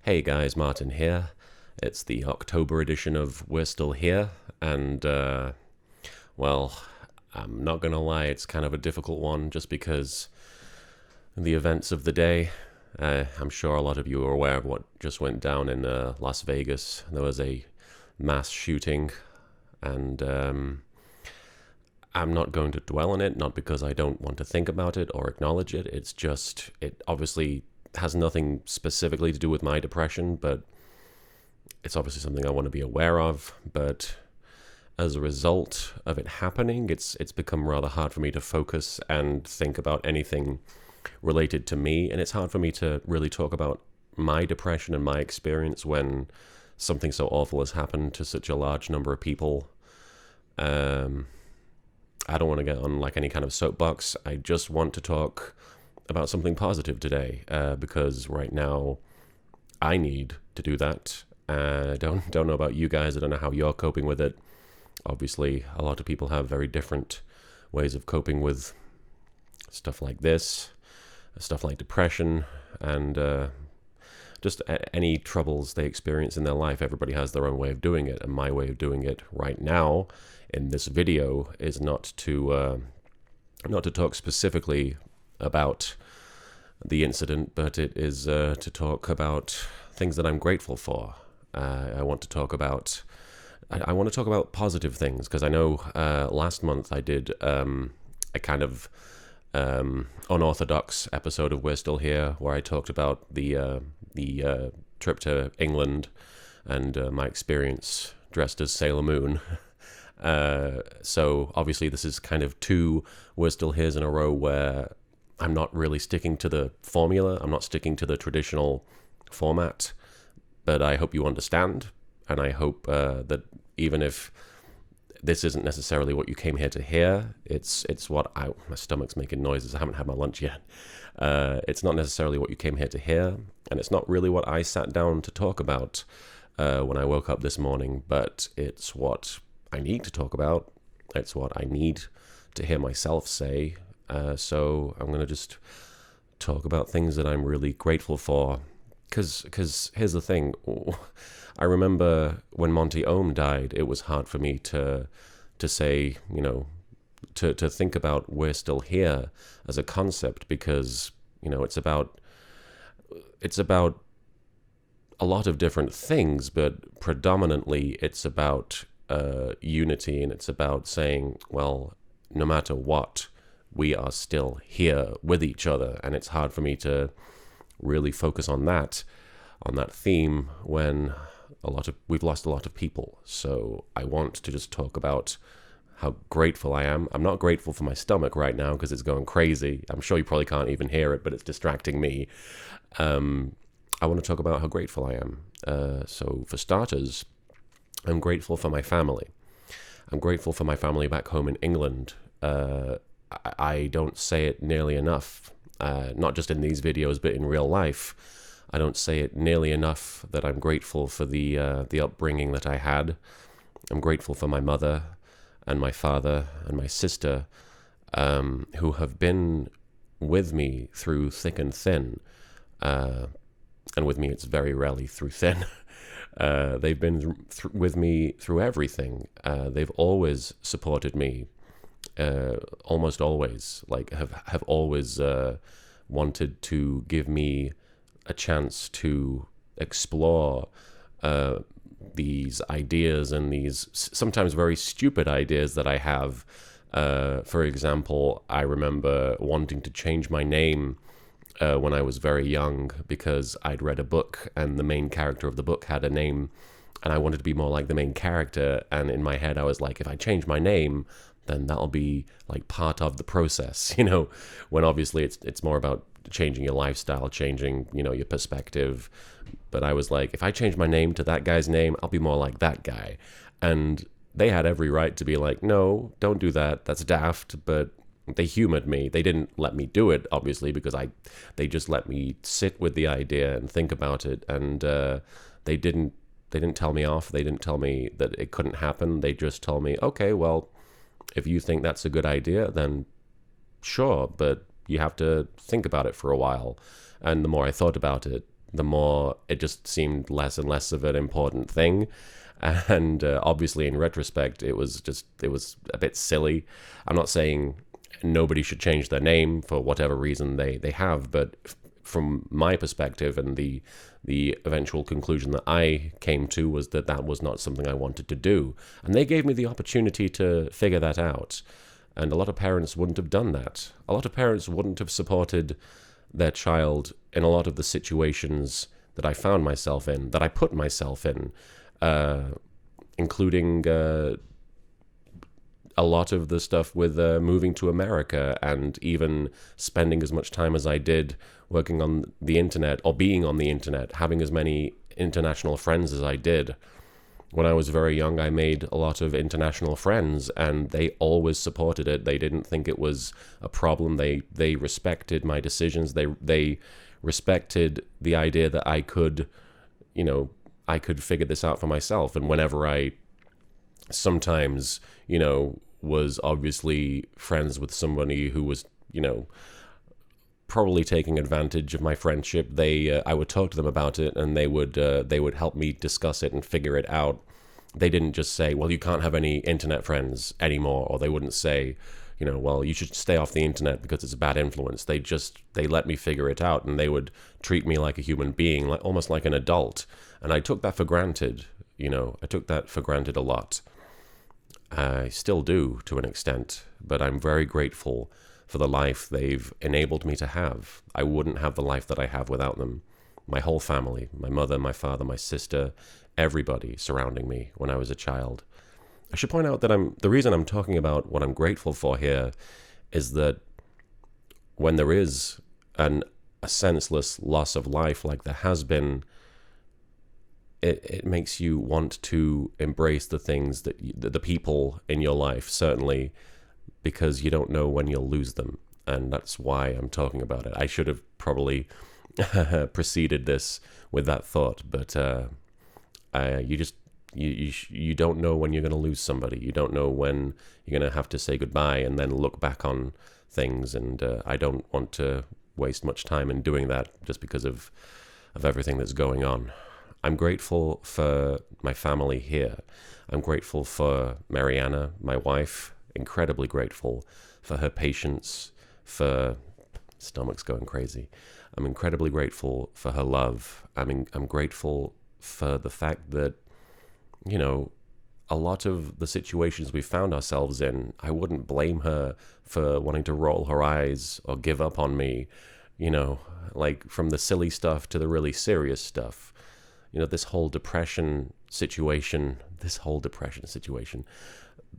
Hey guys, Martin here. It's the October edition of We're Still Here, and, well, I'm not gonna lie, it's kind of a difficult one just because the events of the day. I'm sure a lot of you are aware of what just went down in Las Vegas. There was a mass shooting, and I'm not going to dwell on it, not because I don't want to think about it or acknowledge it. It's just, it obviously has nothing specifically to do with my depression, but it's obviously something I want to be aware of. But as a result of it happening, it's become rather hard for me to focus and think about anything related to me, and it's hard for me to really talk about my depression and my experience when something so awful has happened to such a large number of people. I don't want to get on like any kind of soapbox. I just want to talk about something positive today, because right now I need to do that. Don't know about you guys. I don't know how you're coping with it. Obviously, a lot of people have very different ways of coping with stuff like this, stuff like depression, and just any troubles they experience in their life. Everybody has their own way of doing it, and my way of doing it right now in this video is not to talk specifically about the incident, but it is to talk about things that I'm grateful for. I want to talk about positive things, because I know last month I did a kind of unorthodox episode of We're Still Here, where I talked about the trip to England and my experience dressed as Sailor Moon. So obviously this is kind of two We're Still Here's in a row where I'm not really sticking to the formula. I'm not sticking to the traditional format, but I hope you understand, and I hope that even if this isn't necessarily what you came here to hear, it's what my stomach's making noises. I haven't had my lunch yet. It's not necessarily what you came here to hear, and it's not really what I sat down to talk about when I woke up this morning, but it's what I need to talk about. It's what I need to hear myself say. So I'm going to just talk about things that I'm really grateful for. Because here's the thing. I remember when Monty Ohm died, it was hard for me to say, to think about We're Still Here as a concept, because, it's about a lot of different things, but predominantly it's about unity, and it's about saying, well, no matter what, we are still here with each other. And it's hard for me to really focus on that theme when we've lost a lot of people. So I want to just talk about how grateful I am. I'm not grateful for my stomach right now because it's going crazy. I'm sure you probably can't even hear it, but it's distracting me. I want to talk about how grateful I am. So for starters, I'm grateful for my family. I'm grateful for my family back home in England. I don't say it nearly enough, not just in these videos, but in real life. I don't say it nearly enough that I'm grateful for the upbringing that I had. I'm grateful for my mother and my father and my sister, who have been with me through thick and thin. And with me, it's very rarely through thin. They've been with me through everything. They've always supported me. Almost always, like have always wanted to give me a chance to explore these ideas and these sometimes very stupid ideas that I have. For example, I remember wanting to change my name when I was very young, because I'd read a book and the main character of the book had a name, and I wanted to be more like the main character. And in my head I was like, if I change my name, then that'll be like part of the process, when obviously it's more about changing your lifestyle, changing, your perspective. But I was like, if I change my name to that guy's name, I'll be more like that guy. And they had every right to be like, no, don't do that. That's daft. But they humored me. They didn't let me do it, obviously, because they just let me sit with the idea and think about it. And they didn't tell me off. They didn't tell me that it couldn't happen. They just told me, okay, well, if you think that's a good idea, then sure, but you have to think about it for a while. And the more I thought about it, the more it just seemed less and less of an important thing. And obviously, in retrospect, it was a bit silly. I'm not saying nobody should change their name for whatever reason they have, but from my perspective, and the eventual conclusion that I came to was that that was not something I wanted to do. And they gave me the opportunity to figure that out. And a lot of parents wouldn't have done that. A lot of parents wouldn't have supported their child in a lot of the situations that I found myself in, that I put myself in, including a lot of the stuff with moving to America, and even spending as much time as I did working on the internet, or being on the internet, having as many international friends as I did. When I was very young, I made a lot of international friends, and they always supported it. They didn't think it was a problem. They respected my decisions. They respected the idea that I could figure this out for myself. And whenever I sometimes, was obviously friends with somebody who was, probably taking advantage of my friendship, I would talk to them about it, and they would help me discuss it and figure it out. They didn't just say, well, you can't have any internet friends anymore, or they wouldn't say, well, you should stay off the internet because it's a bad influence. They let me figure it out, and they would treat me like a human being, like almost like an adult. And I took that for granted. I took that for granted a lot. I still do to an extent, but I'm very grateful for the life they've enabled me to have. I wouldn't have the life that I have without them. My whole family, my mother, my father, my sister, everybody surrounding me when I was a child. I should point out that the reason I'm talking about what I'm grateful for here is that when there is a senseless loss of life like there has been, it makes you want to embrace the things that the people in your life, certainly, because you don't know when you'll lose them. And that's why I'm talking about it. I should have probably preceded this with that thought, but you don't know when you're going to lose somebody. You don't know when you're going to have to say goodbye and then look back on things. And I don't want to waste much time in doing that just because of everything that's going on. I'm grateful for my family here. I'm grateful for Mariana, my wife. Incredibly grateful for her patience, for stomach's going crazy. I'm incredibly grateful for her love. I'm grateful for the fact that, a lot of the situations we found ourselves in, I wouldn't blame her for wanting to roll her eyes or give up on me, like from the silly stuff to the really serious stuff. This whole depression situation,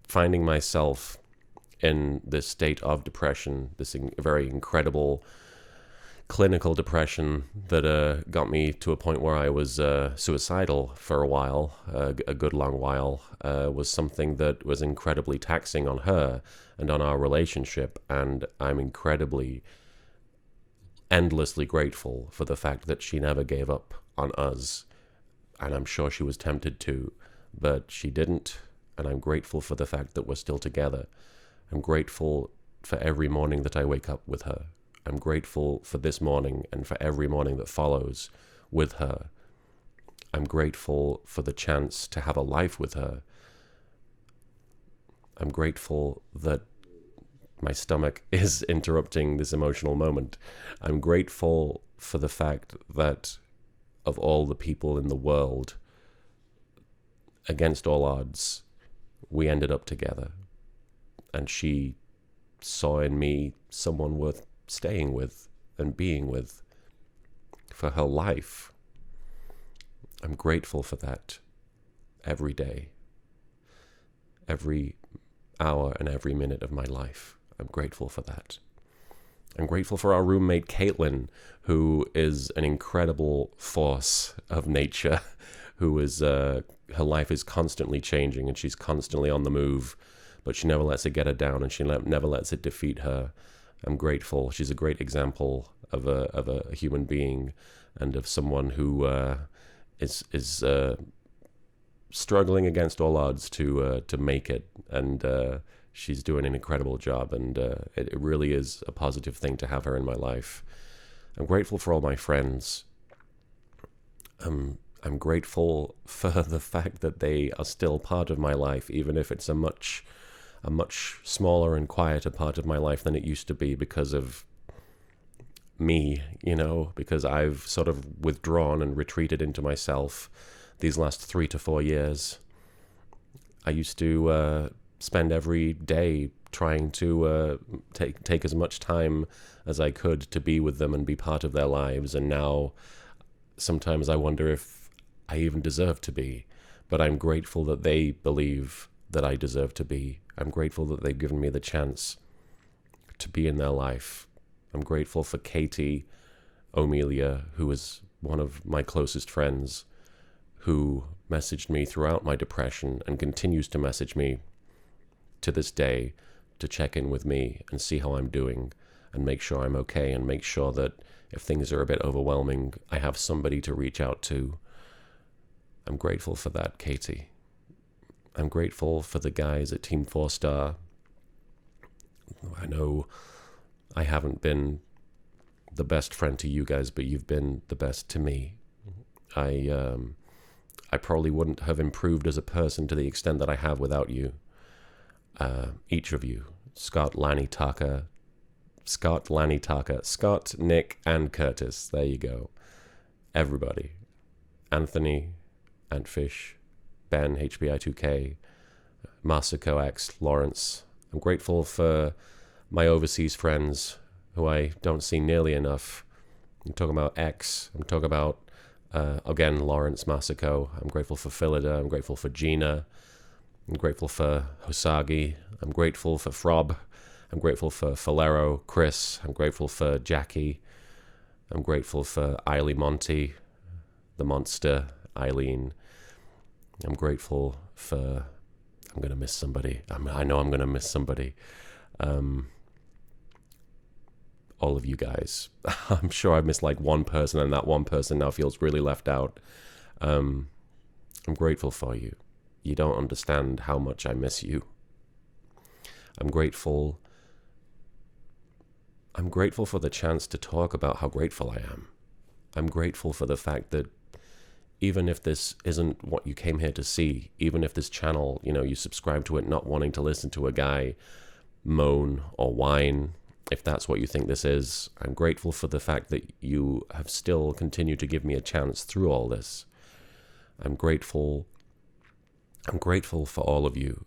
finding myself in this state of depression, this very incredible clinical depression that got me to a point where I was suicidal for a while, a good long while, was something that was incredibly taxing on her and on our relationship. And I'm endlessly grateful for the fact that she never gave up on us. And I'm sure she was tempted to, but she didn't. And I'm grateful for the fact that we're still together. I'm grateful for every morning that I wake up with her. I'm grateful for this morning and for every morning that follows with her. I'm grateful for the chance to have a life with her. I'm grateful that my stomach is interrupting this emotional moment. I'm grateful for the fact that of all the people in the world, against all odds, we ended up together. And she saw in me someone worth staying with and being with for her life. I'm grateful for that every day, every hour and every minute of my life. I'm grateful for that. I'm grateful for our roommate, Caitlin, who is an incredible force of nature, who is, her life is constantly changing and she's constantly on the move, but she never lets it get her down and she never lets it defeat her. I'm grateful. She's a great example of a human being and of someone who is struggling against all odds to make it, and she's doing an incredible job, and it really is a positive thing to have her in my life. I'm grateful for all my friends. I'm grateful for the fact that they are still part of my life, even if it's a much smaller and quieter part of my life than it used to be because of me, because I've sort of withdrawn and retreated into myself these last 3 to 4 years. I used to spend every day trying to take as much time as I could to be with them and be part of their lives, and now sometimes I wonder if I even deserve to be. But I'm grateful that they believe that I deserve to be. I'm grateful that they've given me the chance to be in their life. I'm grateful for Katie O'Melia, who is one of my closest friends, who messaged me throughout my depression and continues to message me to this day to check in with me and see how I'm doing and make sure I'm okay, and make sure that if things are a bit overwhelming, I have somebody to reach out to. I'm grateful for that, Katie. I'm grateful for the guys at Team 4-Star. I know I haven't been the best friend to you guys, but you've been the best to me. I probably wouldn't have improved as a person to the extent that I have without you. Each of you. Scott, Nick, and Curtis. There you go. Everybody. Anthony, Antfish, Ben, HBI2K, Masako X, Lawrence. I'm grateful for my overseas friends who I don't see nearly enough. I'm talking about X. I'm talking about, again, Lawrence, Masako. I'm grateful for Philida. I'm grateful for Gina. I'm grateful for Hosagi. I'm grateful for Frob. I'm grateful for Falero, Chris. I'm grateful for Jackie. I'm grateful for Eiley Monty, the monster, Eileen. I'm grateful for... I'm going to miss somebody. I know I'm going to miss somebody. All of you guys. I'm sure I missed like one person, and that one person now feels really left out. I'm grateful for you. You don't understand how much I miss you. I'm grateful for the chance to talk about how grateful I am. I'm grateful for the fact that even if this isn't what you came here to see, even if this channel, you subscribe to it not wanting to listen to a guy moan or whine, if that's what you think this is, I'm grateful for the fact that you have still continued to give me a chance through all this. I'm grateful for all of you.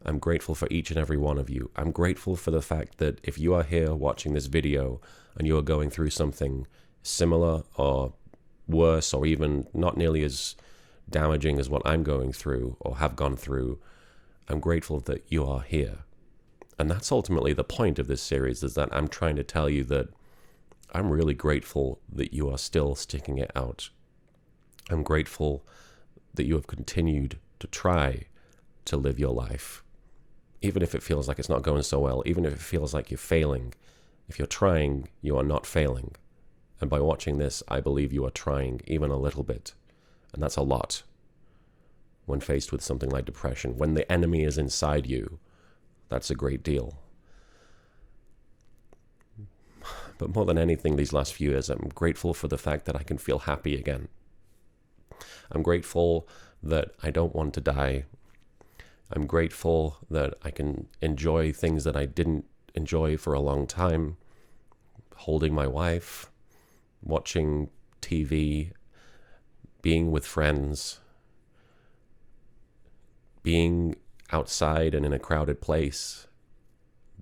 I'm grateful for each and every one of you. I'm grateful for the fact that if you are here watching this video and you are going through something similar or worse, or even not nearly as damaging as what I'm going through or have gone through, I'm grateful that you are here. And that's ultimately the point of this series, is that I'm trying to tell you that I'm really grateful that you are still sticking it out. I'm grateful that you have continued to try to live your life. Even if it feels like it's not going so well, even if it feels like you're failing, if you're trying, you are not failing. And by watching this, I believe you are trying even a little bit. And that's a lot. When faced with something like depression, when the enemy is inside you, that's a great deal. But more than anything, these last few years, I'm grateful for the fact that I can feel happy again. I'm grateful that I don't want to die. I'm grateful that I can enjoy things that I didn't enjoy for a long time. Holding my wife, watching TV, being with friends, being outside and in a crowded place,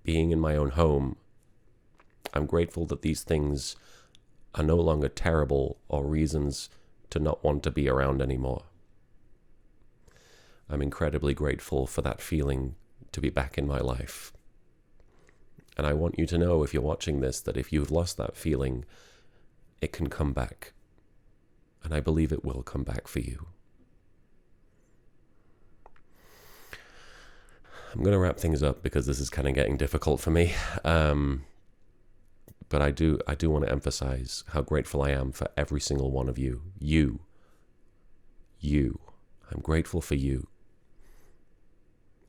being in my own home. I'm grateful that these things are no longer terrible or reasons to not want to be around anymore. I'm incredibly grateful for that feeling to be back in my life. And I want you to know, if you're watching this, that if you've lost that feeling, it can come back. And I believe it will come back for you. I'm going to wrap things up because this is kind of getting difficult for me. But I do want to emphasize how grateful I am for every single one of you. You. I'm grateful for you.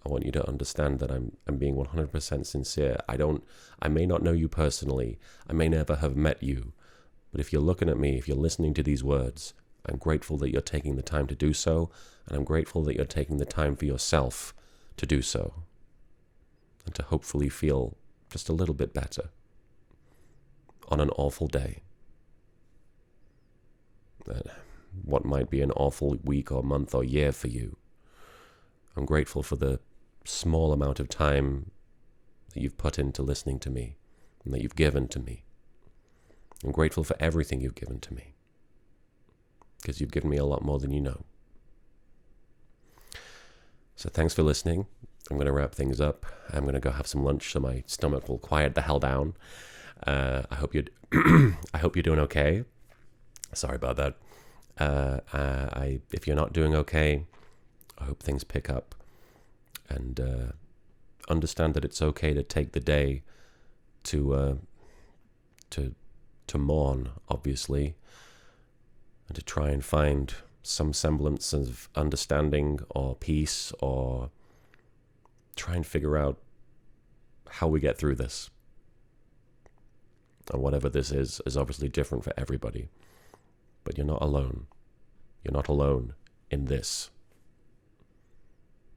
I want you to understand that I'm being 100% sincere. I may not know you personally. I may never have met you. But if you're looking at me, if you're listening to these words, I'm grateful that you're taking the time to do so, and I'm grateful that you're taking the time for yourself to do so, and to hopefully feel just a little bit better on an awful day. What might be an awful week or month or year for you. I'm grateful for the small amount of time that you've put into listening to me and that you've given to me. I'm grateful for everything you've given to me, because you've given me a lot more than you know. So thanks for listening. I'm going to wrap things up. I'm going to go have some lunch so my stomach will quiet the hell down. I hope you're doing okay. Sorry about that. If you're not doing okay, I hope things pick up, and understand that it's okay to take the day to mourn, obviously, and to try and find some semblance of understanding or peace, or try and figure out how we get through this. And whatever this is obviously different for everybody. But you're not alone. You're not alone in this.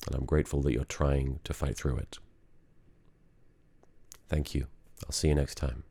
And I'm grateful that you're trying to fight through it. Thank you. I'll see you next time.